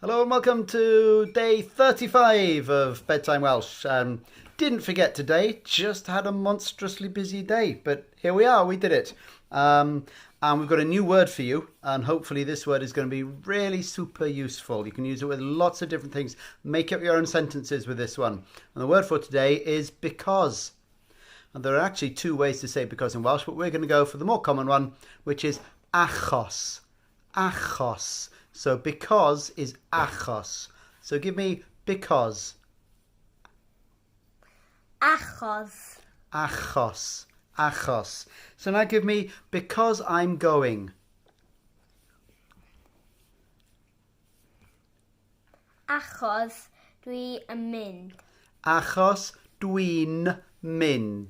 Hello and welcome to day 35 of Bedtime Welsh. Didn't forget today, just had a monstrously busy day, but here we are, we did it. And we've got a new word for you, and hopefully this word is going to be really super useful. You can use it with lots of different things. Make up your own sentences with this one. And the word for today is because. And there are actually two ways to say because in Welsh, but we're going to go for the more common one, which is achos. Achos. So because is achos. So give me because. Achos. Achos. Achos. So now give me because I'm going. Achos dwi'n mynd. Achos dwi'n mynd.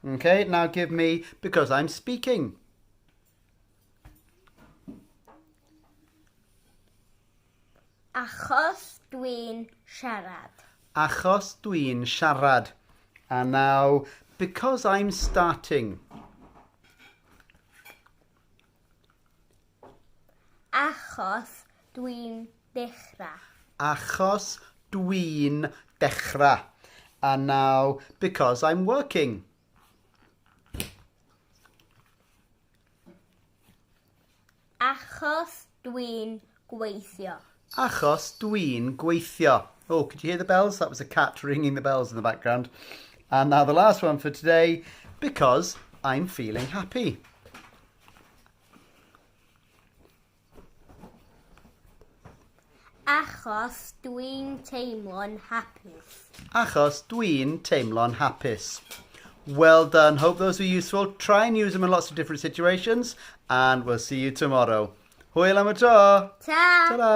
Okay, now give me because I'm speaking. Achos dwi'n siarad. Achos dwi'n siarad. And now because I'm starting. Achos dwi'n dechrau. Achos dwi'n dechrau. And now because I'm working. Achos dwi'n gweithio. Achos dwi'n gweithio. Oh, could you hear the bells? That was a cat ringing the bells in the background. And now the last one for today, because I'm feeling happy. Achos dwi'n teimlo'n hapus. Achos dwi'n teimlo'n hapus. Well done. Hope those were useful. Try and use them in lots of different situations. And we'll see you tomorrow. Hwyl am y tro. Ta! Ta-da!